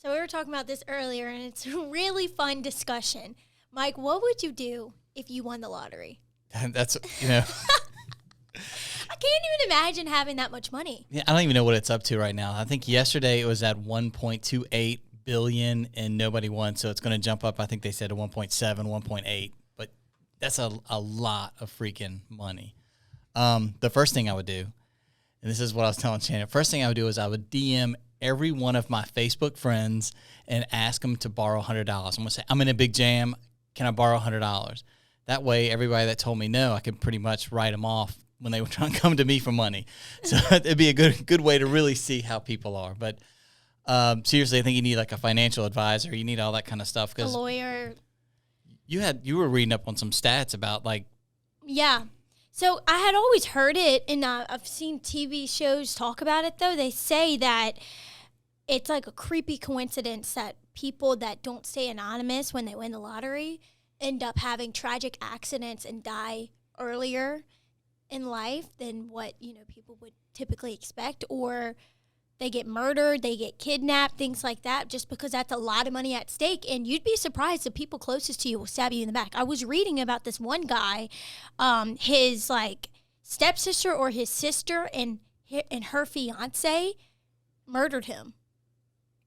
So we were talking about this earlier, and it's a really fun discussion. Mike, what would you do if you won the lottery? That's, I can't even imagine having that much money. Yeah, I don't even know what it's up to right now. I think yesterday it was at 1.28 billion and nobody won, so it's going to jump up. I think they said to 1.7, 1.8, but that's a lot of freaking money. The first thing I would do, and this is what I was telling Shannon, first thing I would do is I would DM every one of my Facebook friends and ask them to borrow $100. I'm going to say, I'm in a big jam. Can I borrow $100? That way, everybody that told me no, I could pretty much write them off when they were trying to come to me for money. So it'd be a good way to really see how people are. But seriously, I think you need like a financial advisor. You need all that kind of stuff. A lawyer. You were reading up on some stats about like. Yeah. So I had always heard it, and I've seen TV shows talk about it, though. They say that it's like a creepy coincidence that people that don't stay anonymous when they win the lottery end up having tragic accidents and die earlier in life than what, people would typically expect, or they get murdered, they get kidnapped, things like that, just because that's a lot of money at stake. And you'd be surprised the people closest to you will stab you in the back. I was reading about this one guy, his stepsister or his sister and her fiance murdered him.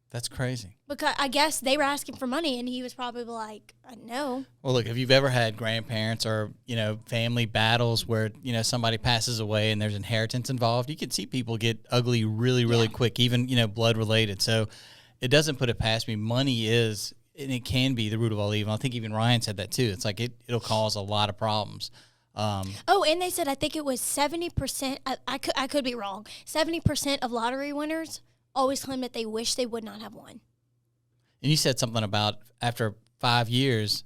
That's crazy. Because I guess they were asking for money, and he was probably like, no. Well, look, if you've ever had grandparents or, family battles where, somebody passes away and there's inheritance involved, you can see people get ugly really, really quick, even, blood related. So it doesn't put it past me. Money is, and it can be the root of all evil. I think even Ryan said that too. It's like it'll cause a lot of problems. And they said, I think it was 70%, I could be wrong, 70% of lottery winners always claim that they wish they would not have won. And you said something about after 5 years,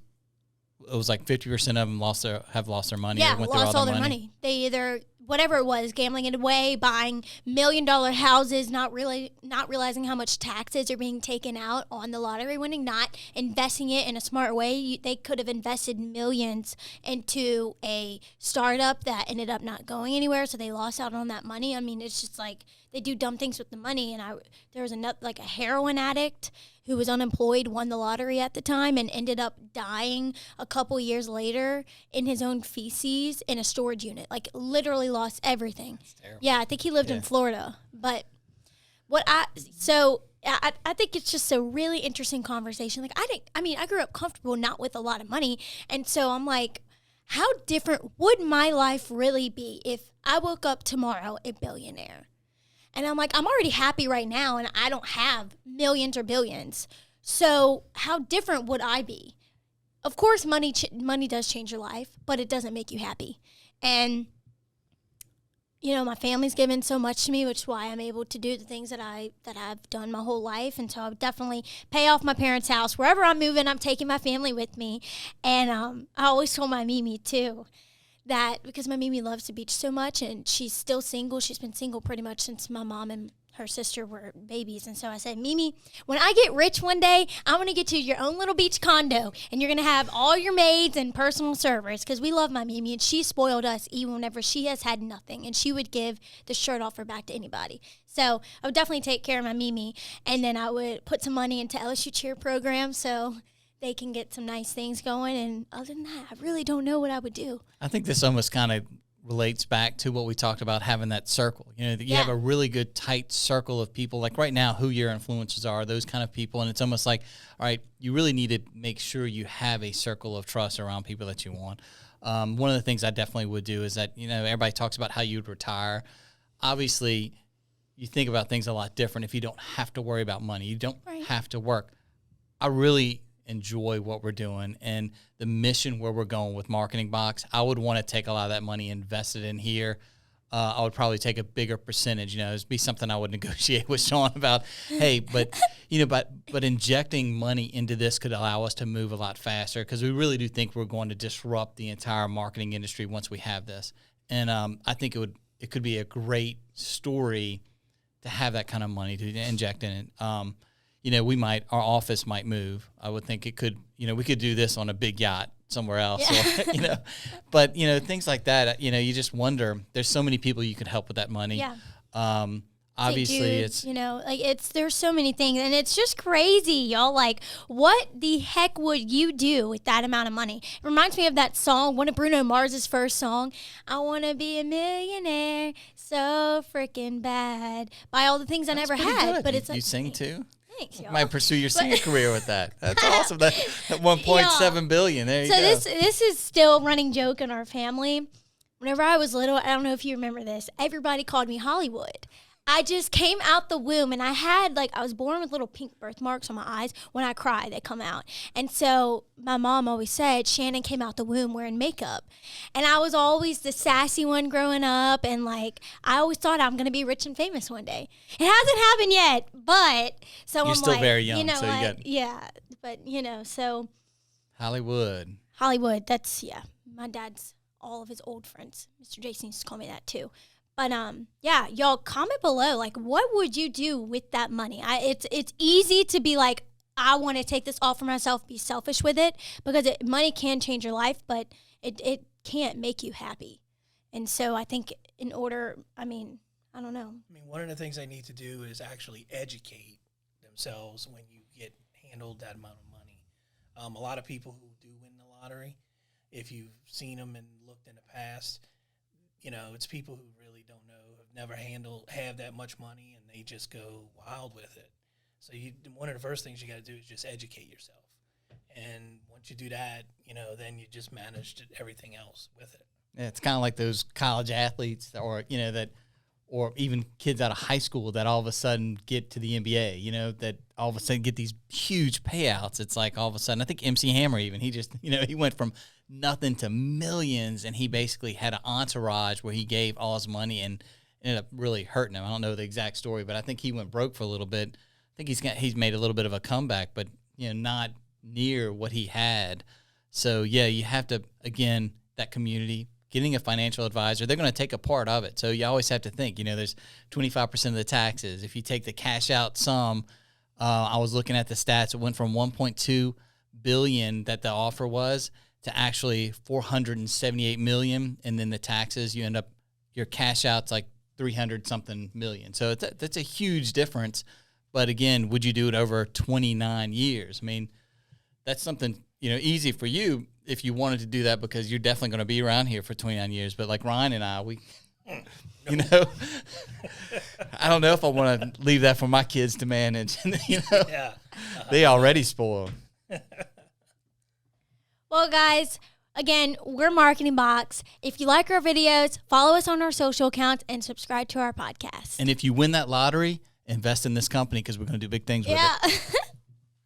it was like 50% of them have lost their money. Yeah, or went lost through all their money. They either, whatever it was, gambling it away, buying $1 million houses, not realizing how much taxes are being taken out on the lottery winning, not investing it in a smart way. They could have invested millions into a startup that ended up not going anywhere, so they lost out on that money. I mean, it's just like they do dumb things with the money. And there was a heroin addict who was unemployed, won the lottery at the time, and ended up dying a couple years later in his own feces in a storage unit. Like, literally lost everything. That's terrible. Yeah, I think he lived in Florida. But I think it's just a really interesting conversation. Like, I grew up comfortable, not with a lot of money. And so I'm like, how different would my life really be if I woke up tomorrow a billionaire? And I'm like, I'm already happy right now, and I don't have millions or billions. So how different would I be? Of course, money does change your life, but it doesn't make you happy. And, my family's given so much to me, which is why I'm able to do the things that I've done my whole life. And so I would definitely pay off my parents' house. Wherever I'm moving, I'm taking my family with me. And I always told my Mimi, too, that because my Mimi loves the beach so much, and she's still single. She's been single pretty much since my mom and her sister were babies. And so I said, Mimi, when I get rich one day, I'm going to get you your own little beach condo, and you're going to have all your maids and personal servers, because we love my Mimi, and she spoiled us even whenever she has had nothing, and she would give the shirt off her back to anybody. So I would definitely take care of my Mimi, and then I would put some money into LSU cheer program so they can get some nice things going. And other than that, I really don't know what I would do. I think this almost kind of relates back to what we talked about, having that circle. You have a really good tight circle of people, like right now, who your influencers are, those kind of people. And it's almost like, all right, you really need to make sure you have a circle of trust around people that you want. One of the things I definitely would do is that, everybody talks about how you'd retire. Obviously, you think about things a lot different if you don't have to worry about money. You don't have to work. I really enjoy what we're doing and the mission where we're going with MarketingBox. I would want to take a lot of that money invested in here. I would probably take a bigger percentage. It'd be something I would negotiate with Sean about. Hey, but but injecting money into this could allow us to move a lot faster, because we really do think we're going to disrupt the entire marketing industry once we have this. And I think it could be a great story to have that kind of money to inject in it. Our office might move. I would think it could, we could do this on a big yacht somewhere else, or, but, things like that, you just wonder, there's so many people you could help with that money. Yeah. obviously dude, it's, you know, like there's so many things, and it's just crazy, y'all. Like, what the heck would you do with that amount of money? It reminds me of that song, one of Bruno Mars's first song, I want to be a millionaire so freaking bad, by all the things I never had. good. But it's you like, sing too? thanks, y'all. Might pursue your singing career with that. That's awesome. That 1.7 billion. There you go. So this is still a running joke in our family. Whenever I was little, I don't know if you remember this, everybody called me Hollywood. I just came out the womb, and I was born with little pink birthmarks on my eyes. When I cry, they come out. And so my mom always said Shannon came out the womb wearing makeup. And I was always the sassy one growing up, and like I always thought I'm going to be rich and famous one day. It hasn't happened yet, but so You're I'm still like, very young, you know so you got yeah, but you know, so Hollywood. that's my dad's all of his old friends. Mr. Jason used to call me that too. But yeah, y'all comment below, like, what would you do with that money? It's easy to be like, I want to take this all for myself, be selfish with it, because money can change your life, but it can't make you happy. And so I think I don't know. I mean, one of the things they need to do is actually educate themselves when you get handled that amount of money. A lot of people who do win the lottery, if you've seen them and looked in the past, you know, it's people who really don't know, have that much money, and they just go wild with it. So one of the first things you got to do is just educate yourself. And once you do that, you know, then you just manage everything else with it. Yeah, it's kind of like those college athletes, or or even kids out of high school that all of a sudden get to the NBA. You know, that all of a sudden get these huge payouts. It's like all of a sudden, I think MC Hammer even, he went from nothing to millions, and he basically had an entourage where he gave all his money and ended up really hurting him. I don't know the exact story, but I think he went broke for a little bit. I think he's made a little bit of a comeback, but not near what he had. So yeah, you have to, again, that community, getting a financial advisor, they're going to take a part of it. So you always have to think, there's 25% of the taxes. If you take the cash out sum, I was looking at the stats, it went from 1.2 billion that the offer was to actually 478 million, and then the taxes, you end up, your cash out's like 300 something million. So that's a huge difference. But again, would you do it over 29 years? I mean, that's something, easy for you if you wanted to do that, because you're definitely going to be around here for 29 years. But like Ryan and I, I don't know if I want to leave that for my kids to manage. Yeah. They already spoiled. Well, guys, again, we're MarketingBox. If you like our videos, follow us on our social accounts and subscribe to our podcast. And if you win that lottery, invest in this company, because we're going to do big things with it.